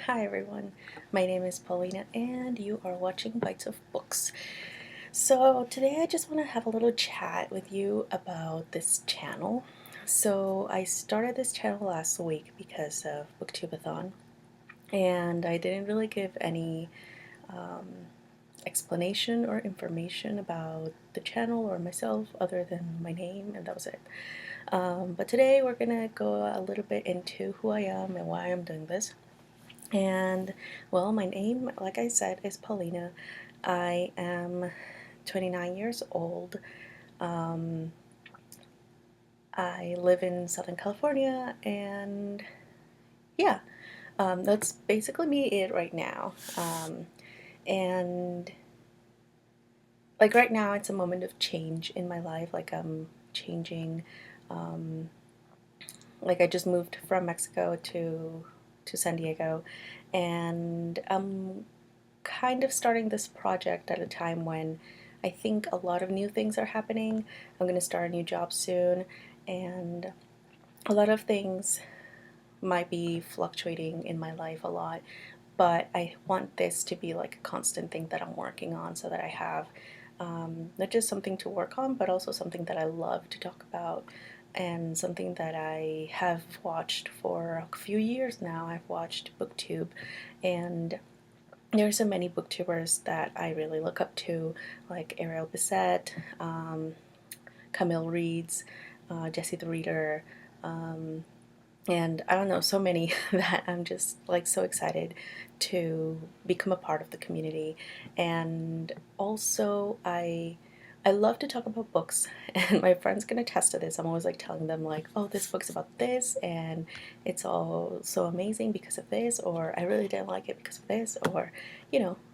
Hi everyone, my name is Paulina and you are watching Bites of Books. So today I just want to have a little chat with you about this channel. So I started this channel last week because of Booktubeathon, and I didn't really give any um, explanation or information about the channel or myself other than my name, and that was it. But today we're gonna go a little bit into who I am and why I'm doing this. And well, my name, like I said, is Paulina. I am 29 years old. Um, I live in Southern California, and yeah, that's basically me it right now. And like right now, it's a moment of change in my life. Like I'm changing. Um, like I just moved from Mexico to San Diego, and I'm kind of starting this project at a time when I think a lot of new things are happening. I'm going to start a new job soon, and a lot of things might be fluctuating in my life a lot, but I want this to be like a constant thing that I'm working on so that I have not just something to work on, but also something that I love to talk about and something that I have watched for a few years now. I've watched Booktube, and there are so many booktubers that I really look up to, like Ariel Bissett, Camille Reeds, Jesse the Reader, um, and I don't know, so many that I'm just like so excited to become a part of the community. And also, I love to talk about books, and my friends can attest to this. I'm always like telling them like, oh, this book's about this, and it's all so amazing because of this, or I really didn't like it because of this, or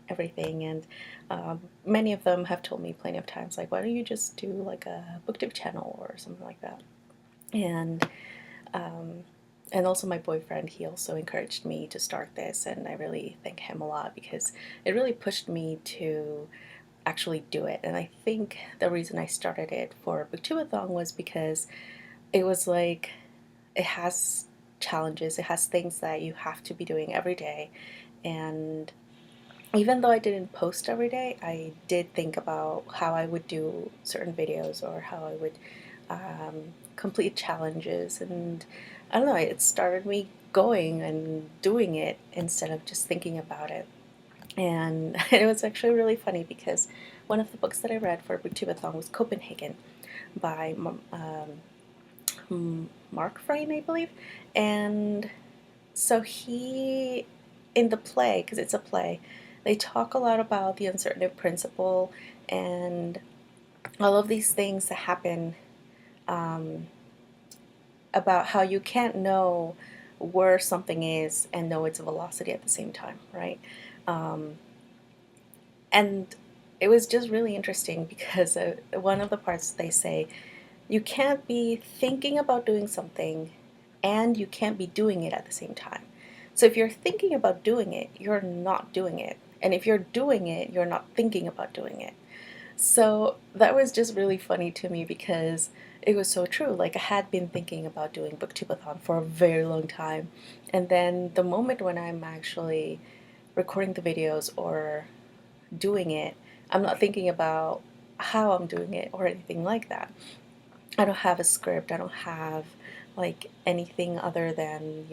everything. And many of them have told me plenty of times like, why don't you just do like a booktube channel or something like that. And um, and also my boyfriend, he also encouraged me to start this, and I really thank him a lot because it really pushed me to actually do it. And I think the reason I started it for Booktubeathon was because it was like it has challenges, it has things that you have to be doing every day. And even though I didn't post every day, I did think about how I would do certain videos or how I would complete challenges. And I don't know, it started me going and doing it instead of just thinking about it. And it was actually really funny because one of the books that I read for Booktubeathon was Copenhagen by Mark Frame, I believe. And so he, in the play, because it's a play, they talk a lot about the uncertainty principle and all of these things that happen, um, about how you can't know where something is and know its velocity at the same time, right? Um, and it was just really interesting because one of the parts they say you can't be thinking about doing something and you can't be doing it at the same time. So if you're thinking about doing it, you're not doing it. And if you're doing it, you're not thinking about doing it. So that was just really funny to me because it was so true. Like I had been thinking about doing Booktubeathon for a very long time. And then the moment when I'm actually recording the videos or doing it, I'm not thinking about how I'm doing it or anything like that. I don't have a script. I don't have like anything other than,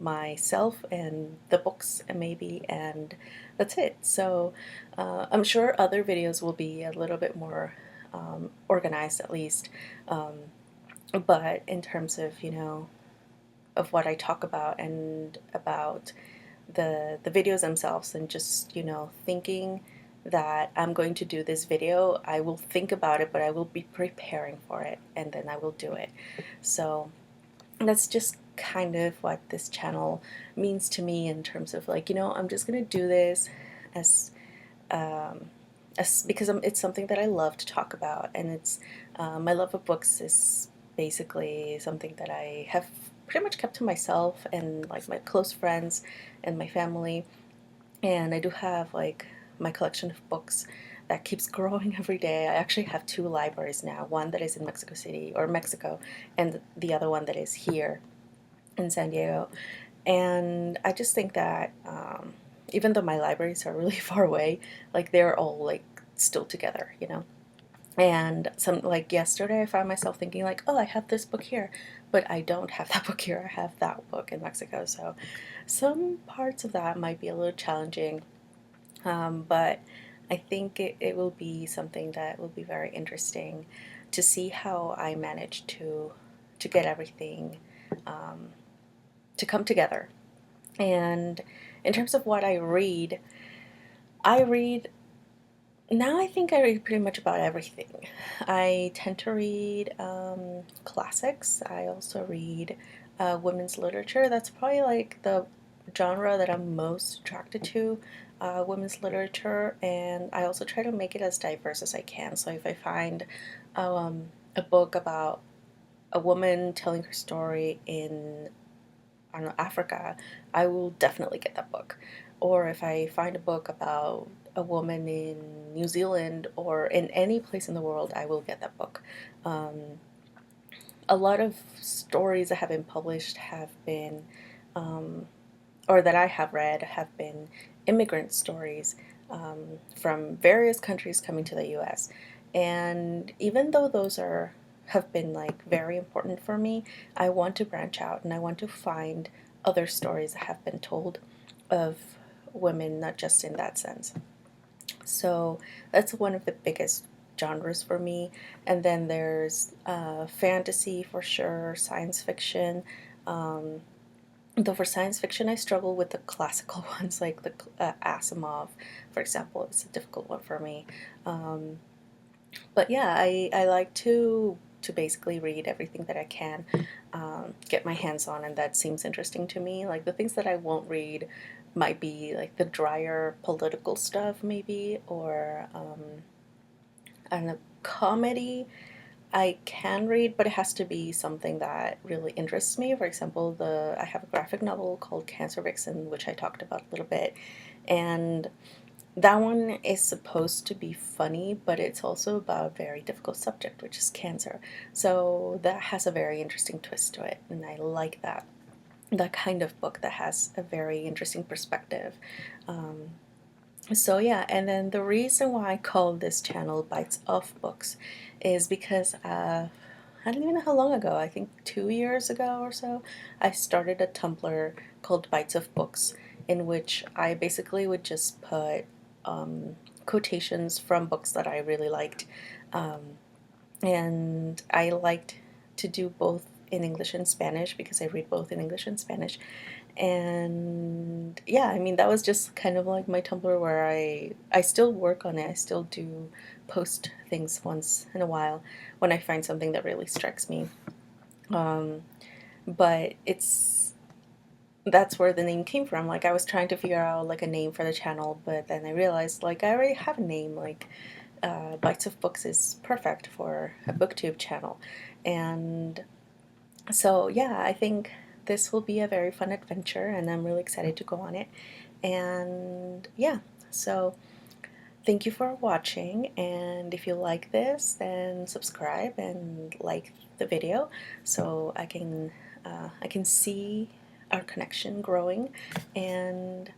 myself and the books and maybe, and that's it. So I'm sure other videos will be a little bit more organized at least. Um, but in terms of, of what I talk about and about the videos themselves and just, thinking that I'm going to do this video, I will think about it, but I will be preparing for it and then I will do it. So that's just kind of what this channel means to me in terms of like, I'm just gonna do this as um, because it's something that I love to talk about, and it's my love of books is basically something that I have pretty much kept to myself and like my close friends and my family. And I do have like my collection of books that keeps growing every day. I actually have two libraries now, one that is in Mexico City or Mexico, and the other one that is here in San Diego. And I just think that even though my libraries are really far away, like they're all like still together, you know. And some like yesterday, I found myself thinking like, oh, I have this book here, but I don't have that book here. I have that book in Mexico. So some parts of that might be a little challenging, but I think it will be something that will be very interesting to see how I manage to get everything um, to come together. And in terms of what I read now. I think I read pretty much about everything. I tend to read classics. I also read women's literature. That's probably like the genre that I'm most attracted to, women's literature. And I also try to make it as diverse as I can. So if I find a book about a woman telling her story in, I don't know, Africa, I will definitely get that book. Or if I find a book about a woman in New Zealand or in any place in the world, I will get that book. Um, a lot of stories that have been published have been, um, or that I have read, have been immigrant stories from various countries coming to the US. And even though those have been like very important for me, I want to branch out and I want to find other stories that have been told of women, not just in that sense. So that's one of the biggest genres for me. And then there's fantasy for sure, science fiction. Um, Though for science fiction, I struggle with the classical ones, like the Asimov, for example. It's a difficult one for me. Um, but yeah, I like to basically read everything that I can get my hands on, and that seems interesting to me. Like the things that I won't read might be like the drier political stuff, maybe, or I don't know, comedy. I can read, but it has to be something that really interests me. For example, the I have a graphic novel called Cancer Vixen, which I talked about a little bit, and that one is supposed to be funny, but it's also about a very difficult subject, which is cancer. So that has a very interesting twist to it, and I like that kind of book that has a very interesting perspective. Um, so yeah, and then the reason why I call this channel Bites of Books is because I don't even know how long ago, I think 2 years ago or so, I started a Tumblr called Bites of Books, in which I basically would just put quotations from books that I really liked. Um, and I liked to do both in English and Spanish because I read both in English and Spanish. And yeah, I mean that was just kind of like my Tumblr where I still work on it. I still do post things once in a while when I find something that really strikes me. Um, but it's that's where the name came from. Like I was trying to figure out like a name for the channel, but then I realized like I already have a name. Like Bites of Books is perfect for a Booktube channel, and so yeah, I think this will be a very fun adventure, and I'm really excited to go on it. And yeah, so thank you for watching, and if you like this, then subscribe and like the video so I can see our connection growing. And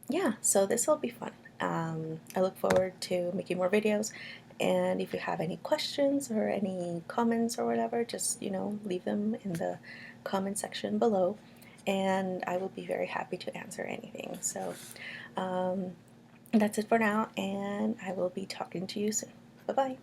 yeah, so this will be fun. I look forward to making more videos, and if you have any questions or any comments or whatever, just, you know, leave them in the comment section below, and I will be very happy to answer anything. So that's it for now, and I will be talking to you soon. Bye bye.